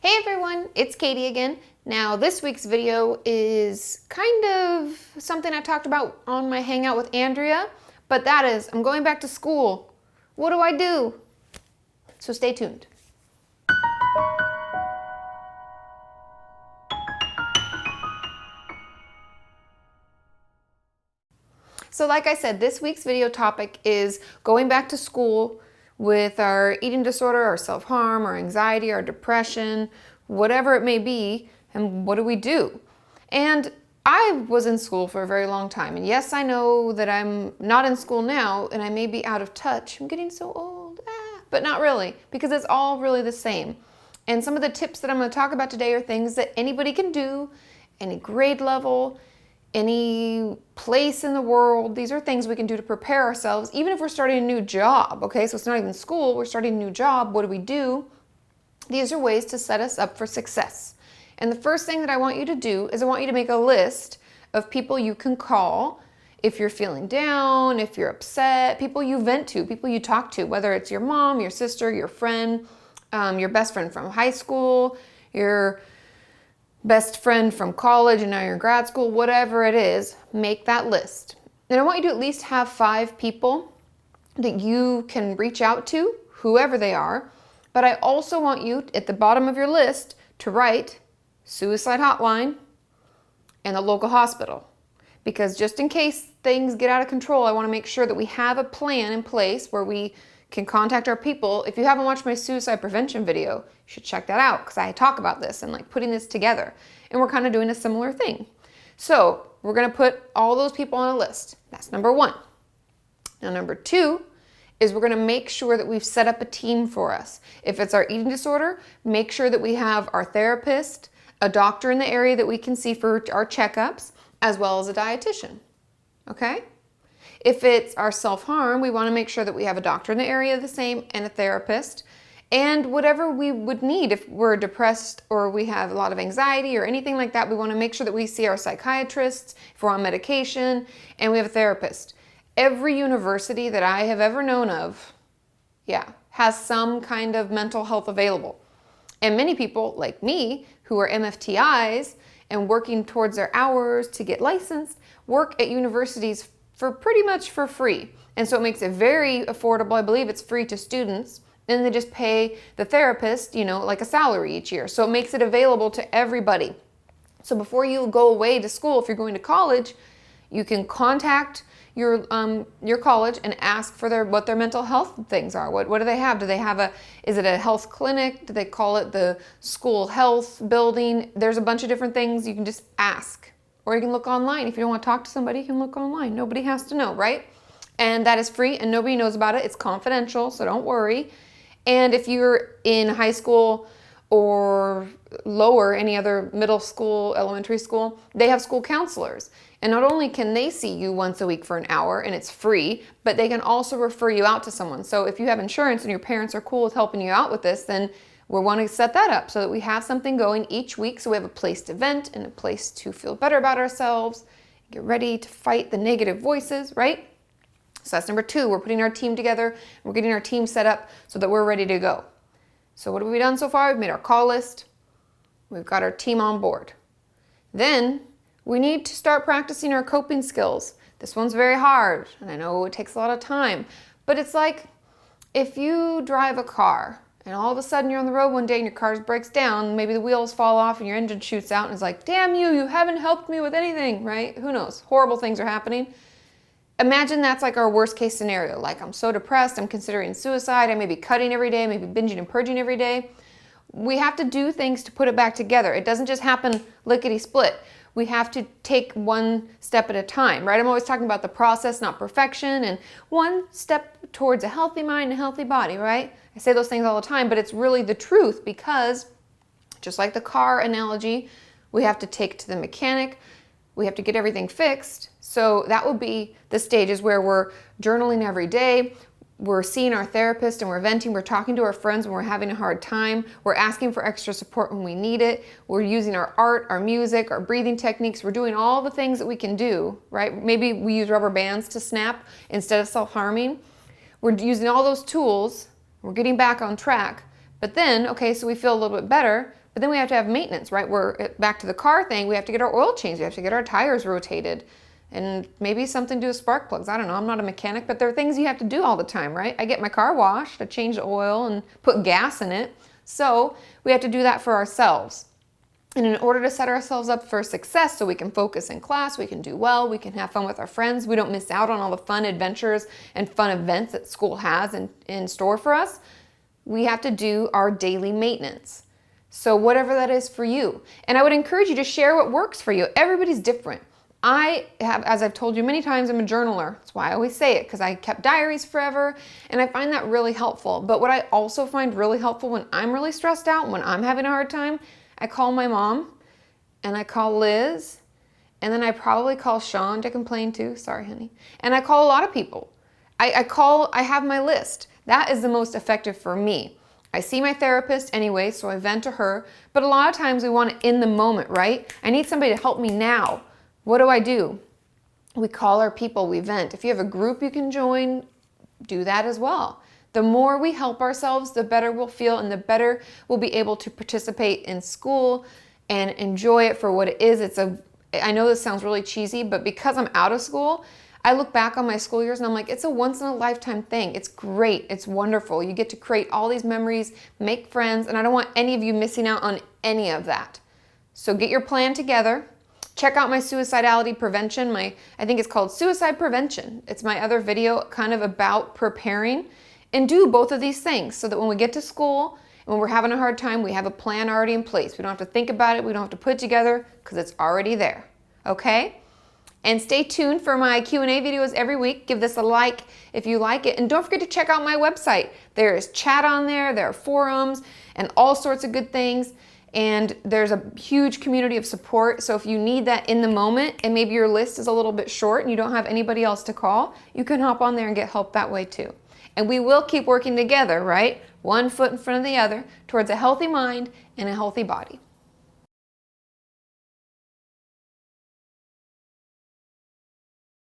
Hey everyone, it's Katie again. Now this week's video is kind of something I talked about on my hangout with Andrea, but that is, I'm going back to school. What do I do? So stay tuned. So like I said, this week's video topic is going back to school with our eating disorder, our self-harm, our anxiety, our depression, whatever it may be, and what do we do? And I was in school for a very long time, and yes, I know that I'm not in school now, and I may be out of touch. I'm getting so old, but not really, because it's all really the same. And some of the tips that I'm going to talk about today are things that anybody can do, any grade level, any place in the world. These are things we can do to prepare ourselves, even if we're starting a new job, okay? So it's not even school, we're starting a new job. What do we do? These are ways to set us up for success. And the first thing that I want you to do is I want you to make a list of people you can call if you're feeling down, if you're upset, people you vent to, people you talk to, whether it's your mom, your sister, your friend, your best friend from high school, your best friend from college and now you're in grad school, whatever it is, make that list. And I want you to at least have 5 people that you can reach out to, whoever they are. But I also want you at the bottom of your list to write suicide hotline and the local hospital. Because just in case things get out of control, I want to make sure that we have a plan in place where we can contact our people. If you haven't watched my suicide prevention video, you should check that out because I talk about this and like putting this together. And we're kind of doing a similar thing. So we're going to put all those people on a list. That's number 1. Now number 2 is we're going to make sure that we've set up a team for us. If it's our eating disorder, make sure that we have our therapist, a doctor in the area that we can see for our checkups, as well as a dietitian. Okay? If it's our self-harm, we want to make sure that we have a doctor in the area the same and a therapist. And whatever we would need if we're depressed or we have a lot of anxiety or anything like that, we want to make sure that we see our psychiatrists if we're on medication and we have a therapist. Every university that I have ever known of, has some kind of mental health available. And many people like me who are MFTIs and working towards their hours to get licensed work at universities for pretty much for free. And so it makes it very affordable. I believe it's free to students. And they just pay the therapist, like a salary each year. So it makes it available to everybody. So before you go away to school, if you're going to college, you can contact your college and ask for what their mental health things are. What do they have? Is it a health clinic? Do they call it the school health building? There's a bunch of different things. You can just ask. Or you can look online. If you don't want to talk to somebody, you can look online. Nobody has to know, right? And that is free and nobody knows about it. It's confidential, so don't worry. And if you're in high school or lower, any other middle school, elementary school, they have school counselors. And not only can they see you once a week for an hour and it's free, but they can also refer you out to someone. So if you have insurance and your parents are cool with helping you out with this, then we want to set that up so that we have something going each week. So we have a place to vent and a place to feel better about ourselves, get ready to fight the negative voices, right? So that's number 2. We're putting our team together. We're getting our team set up so that we're ready to go. So what have we done so far? We've made our call list. We've got our team on board. Then we need to start practicing our coping skills. This one's very hard, and I know it takes a lot of time, but it's like if you drive a car and all of a sudden you're on the road one day and your car breaks down, maybe the wheels fall off and your engine shoots out and it's like, damn you haven't helped me with anything, right? Who knows? Horrible things are happening. Imagine that's like our worst case scenario. Like I'm so depressed, I'm considering suicide, I may be cutting every day, maybe binging and purging every day. We have to do things to put it back together. It doesn't just happen lickety-split. We have to take one step at a time, right? I'm always talking about the process, not perfection, and one step towards a healthy mind and a healthy body, right? I say those things all the time, but it's really the truth because just like the car analogy, we have to take to the mechanic, we have to get everything fixed. So that would be the stages where we're journaling every day, we're seeing our therapist and we're venting, we're talking to our friends when we're having a hard time, we're asking for extra support when we need it, we're using our art, our music, our breathing techniques, we're doing all the things that we can do, right? Maybe we use rubber bands to snap instead of self-harming. We're using all those tools, we're getting back on track, but then, okay, so we feel a little bit better, But then we have to have maintenance, right? We're back to the car thing. We have to get our oil changed. We have to get our tires rotated. And maybe something to do with spark plugs. I don't know. I'm not a mechanic, but there are things you have to do all the time, right? I get my car washed. I change the oil and put gas in it. So we have to do that for ourselves. And in order to set ourselves up for success so we can focus in class, we can do well, we can have fun with our friends, we don't miss out on all the fun adventures and fun events that school has in store for us, we have to do our daily maintenance. So whatever that is for you. And I would encourage you to share what works for you. Everybody's different. I have, as I've told you many times, I'm a journaler. That's why I always say it, because I kept diaries forever, and I find that really helpful. But what I also find really helpful when I'm really stressed out, when I'm having a hard time, I call my mom, and I call Liz, and then I probably call Sean to complain too. Sorry, honey. And I call a lot of people. I have my list. That is the most effective for me. I see my therapist anyway, so I vent to her. But a lot of times we want it in the moment, right? I need somebody to help me now. What do? We call our people, we vent. If you have a group you can join, do that as well. The more we help ourselves, the better we'll feel, and the better we'll be able to participate in school and enjoy it for what it is. I know this sounds really cheesy, but because I'm out of school, I look back on my school years and I'm like, it's a once in a lifetime thing. It's great. It's wonderful. You get to create all these memories, make friends, and I don't want any of you missing out on any of that. So get your plan together. Check out my suicidality prevention. I think it's called Suicide Prevention. It's my other video kind of about preparing. And do both of these things so that when we get to school and when we're having a hard time, we have a plan already in place. We don't have to think about it. We don't have to put it together because it's already there. Okay? And stay tuned for my Q&A videos every week. Give this a like if you like it. And don't forget to check out my website. There is chat on there. There are forums and all sorts of good things. And there's a huge community of support. So if you need that in the moment and maybe your list is a little bit short and you don't have anybody else to call, you can hop on there and get help that way too. And we will keep working together, right? One foot in front of the other towards a healthy mind and a healthy body.